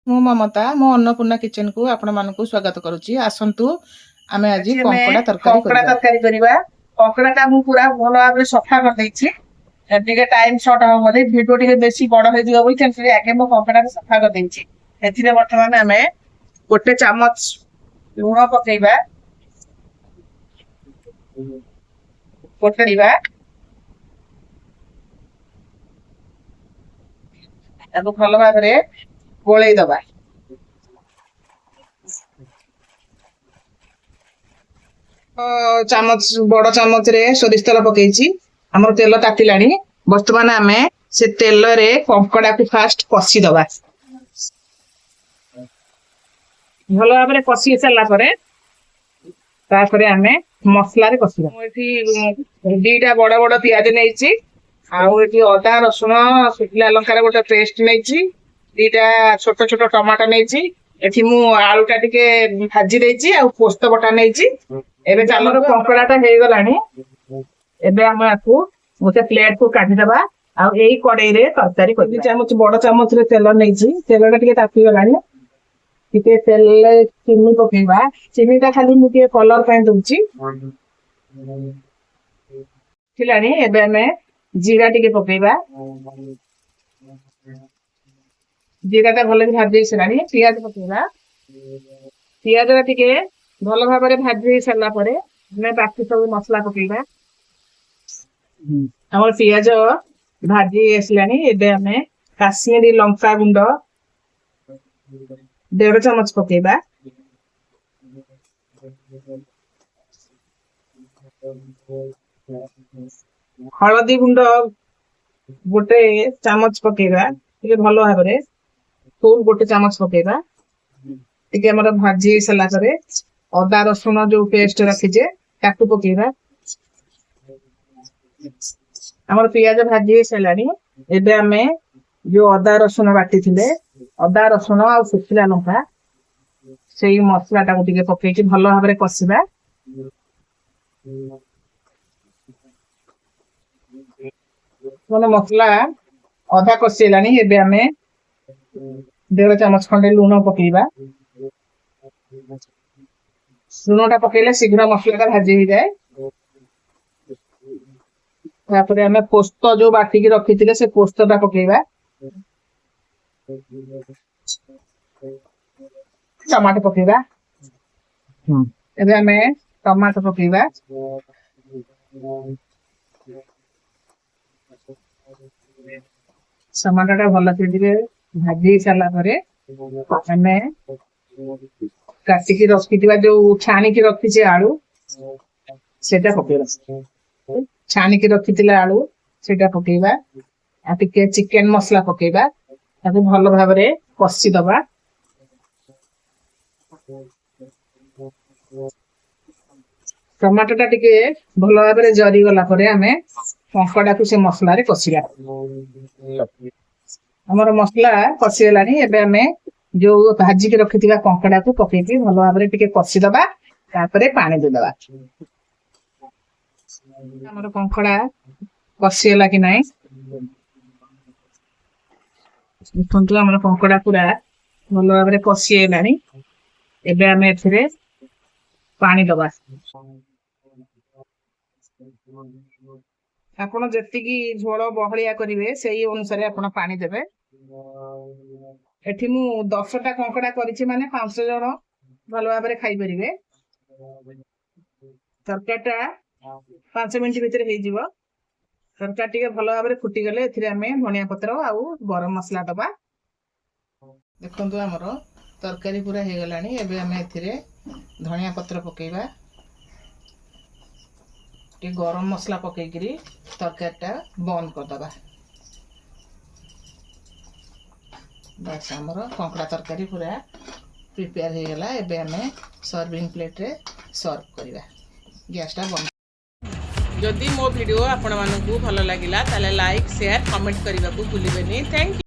ମୁଁ ମମତା ମୋ ଅନ୍ନପୂର୍ଣ୍ଣା କିଚେନ କୁ ଆପଣ ମାନଙ୍କୁ ସ୍ୱାଗତ କରୁଛି। ଆସନ୍ତୁ ଆମେ ଆଜି କଙ୍କଡା ତରକାରୀ କରିବା। କଙ୍କଡା ଟା ମୁଁ ପୁରା ଭଲ ଭାବରେ ସଫା କରିଦେଇଛି। ଟିକେ ଟାଇମ ସର୍ଟ ହବ ବୋଲି ଭିଡିଓ ଟିକେ ବେଶୀ ବଡ ହେଇଯିବ ବୋଲି ତେଣୁ ଆଗେ ମୁଁ କଙ୍କଡା ସଫା କରିଦେଇଛି। ଏଥିରେ ବର୍ତ୍ତମାନ ଆମେ ଗୋଟେ ଚାମଚ ଲୁଣ ପକେଇବା, ପକେଇବା ତାକୁ ଭଲ ଭାବରେ ଗୋଳେଇ ଦବା। ଚାମଚ ବଡ ଚାମଚରେ ସୋରିଷ ତେଲ ପକେଇଛି। ଆମର ତେଲ ତାତିଲାଣି। ବର୍ତ୍ତମାନ ଆମେ ସେ ତେଲରେ କଙ୍କଡାକୁ ଫାଷ୍ଟ କଷିଦବା। ଭଲ ଭାବରେ କଷି ସାରିଲା ପରେ ତାପରେ ଆମେ ମସଲାରେ କଷିବା। ମୁଁ ଏଠି ଦିଟା ବଡ ବଡ ପିଆଜ ନେଇଛି, ଆଉ ଏଠି ଅଦା ରସୁଣ ଶୁଖିଲା ଲଙ୍କାର ଗୋଟେ ପେଷ୍ଟ ନେଇଛି, ଦିଟା ଛୋଟ ଛୋଟ ଟମାଟୋ ନେଇଛି। ଏଠି ମୁଁ ଆଳୁଟା ଟିକେ ଭାଜି ଦେଇଛି, ଆଉ ପୋସ୍ତ ବଟା ନେଇଛି। ଏବେ ଆମର କଙ୍କଡା ଟା ହେଇଗଲାଣି। ଏବେ ଆମେ ଆକୁ ଗୋଟେ ପ୍ଲେଟ କୁ କାଢିଦବା, ଆଉ ଏଇ କଡେଇରେ ତରକାରୀ କରି ଚାମଚ ବଡ ଚାମଚରେ ତେଲ ନେଇଛି। ତେଲଟା ଟିକେ ତାତିଗଲାଣି। ଟିକେ ତେଲରେ ଚିନି ପକେଇବା। ଚିନି ଟା ଖାଲି ମୁଁ ଟିକେ କଲର ପାଇଁ ଦଉଛି। ଥିଲାଣି ଏବେ ଆମେ ଜିରା ଟିକେ ପକେଇବା। ଜିରା ଟା ଭଲ ଭାଜି ହେଇସାରିଲାଣି। ପିଆଜ ପକେଇବା। ପିଆଜ ଟା ଟିକେ ଭଲ ଭାବରେ ଭାଜି ହେଇ ସାରିଲା ପରେ ଆମେ ବାକି ସବୁ ମସଲା ପକେଇବା। ଆମର ପିଆଜ ଭାଜି ଆସିଲାଣି। ଏବେ ଆମେ କାଶ୍ମୀରୀ ଲଙ୍କା ଗୁଣ୍ଡ 1.5 ଚାମଚ ପକେଇବା। ହଳଦୀ ଗୁଣ୍ଡ 1 ଚାମଚ ପକେଇବା ଟିକେ ଭଲ ଭାବରେ। ଫୁଲ 1 ଚାମଚ ପକେଇବା। ଟିକେ ଆମର ଭାଜି ହେଇ ସାରିଲା ପରେ ଅଦା ରସୁଣ ଯୋଉ ପେଷ୍ଟ ରଖିଛେ ତାକୁ ପକେଇବା। ଆମର ପିଆଜ ଭାଜି ହେଇ ସାରିଲାଣି। ଏବେ ଆମେ ଯୋଉ ଅଦା ରସୁଣ ବାଟିଥିଲେ, ଅଦା ରସୁଣ ଆଉ ଶୁଖିଲା ଲଙ୍କା ସେଇ ମସଲା ଟାକୁ ଟିକେ ପକେଇକି ଭଲ ଭାବରେ କଷିବା। ମସଲା ଅଧା କଷି ହେଲାଣି। ଏବେ ଆମେ 1.5 ଚାମଚ ଖଣ୍ଡେ ଲୁଣ ପକେଇବା। ଲୁଣ ଟା ପକେଇଲେ ଶୀଘ୍ର ମସଲା ଟା ଭାଜି ହେଇଯାଏ। ତାପରେ ଆମେ ପୋସ୍ତ ଯୋଉ ବାଟିକି ରଖିଥିଲେ ସେ ପୋସ୍ତ ଟା ପକେଇବା। ଟମାଟୋ ପକେଇବା। ଏବେ ଆମେ ଟମାଟୋ ପକେଇବା। ଟମାଟୋ ଟା ଭଲ ଟିକେ ଭାଜି ହେଇ ସାରିଲା ପରେ ଆମେ କାଟିକି ରଖିଥିବା ଯୋଉ ଛାଣିକି ରଖିଛେ ଆଳୁ ସେଟା ପକେଇବା। ଛାଣିକି ରଖିଥିଲା ଆଳୁ ସେଇଟା ପକେଇବା। ଆଉ ଟିକେ ଚିକେନ ମସଲା ପକେଇବା। ତାକୁ ଭଲ ଭାବରେ କଷିଦବା। ଟମାଟୋ ଟା ଟିକେ ଭଲ ଭାବରେ ଜରି ଗଲା ପରେ ଆମେ କଙ୍କଡାକୁ ସେ ମସଲାରେ କଷିବା। ଆମର ମସଲା କଷିଗଲାଣି। ଏବେ ଆମେ ଯୋଉ ଭାଜିକି ରଖିଥିବା କଙ୍କଡାକୁ ପକେଇକି ଭଲ ଭାବରେ ଟିକେ କଷିଦବା। ତାପରେ ପାଣି ଦେଇଦବା। ଆମର କଙ୍କଡା କଷିଗଲା କି ନାଇଁ ଦେଖନ୍ତୁ। ଆମର କଙ୍କଡା ପୁରା ଭଲ ଭାବରେ କଷି ହେଲାଣି। ଏବେ ଆମେ ଏଥିରେ ପାଣି ଦବା। ଆପଣ ଯେତିକି ଝୋଳ ବହଳିଆ କରିବେ ସେଇ ଅନୁସାରେ ଆପଣ ପାଣି ଦେବେ। ଏଠି ମୁଁ 10ଟା କଙ୍କଡା କରିଛି, ମାନେ 5 ଜଣ ଭଲ ଭାବରେ ଖାଇପାରିବେ। ତରକାରୀ ଟା 5 ମିନିଟ ଭିତରେ ହେଇଯିବ। ତରକାରୀ ଟିକେ ଭଲ ଭାବରେ ଫୁଟିଗଲେ ଏଥିରେ ଆମେ ଧନିଆ ପତ୍ର ଆଉ ଗରମ ମସଲା ଦବା। ଦେଖନ୍ତୁ ଆମର ତରକାରୀ ପୁରା ହେଇଗଲାଣି। ଏବେ ଆମେ ଏଥିରେ ଧନିଆ ପତ୍ର ପକେଇବା। ଟିକେ ଗରମ ମସଲା ପକେଇକିରି ତରକାରୀ ଟା ବନ୍ଦ କରିଦବା। ବାସ୍ ଆମର କଙ୍କଡା ତରକାରୀ ପୁରା ପ୍ରିପେୟାର ହେଇଗଲା। ଏବେ ଆମେ ସର୍ଭିଂ ପ୍ଲେଟ୍ରେ ସର୍ଭ କରିବା। ଗ୍ୟାସଟା ବନ୍ଦ। ଯଦି ମୋ ଭିଡ଼ିଓ ଆପଣମାନଙ୍କୁ ଭଲ ଲାଗିଲା ତାହେଲେ ଲାଇକ୍ ସେୟାର କମେଣ୍ଟ କରିବାକୁ ଭୁଲିବେନି। Thank you.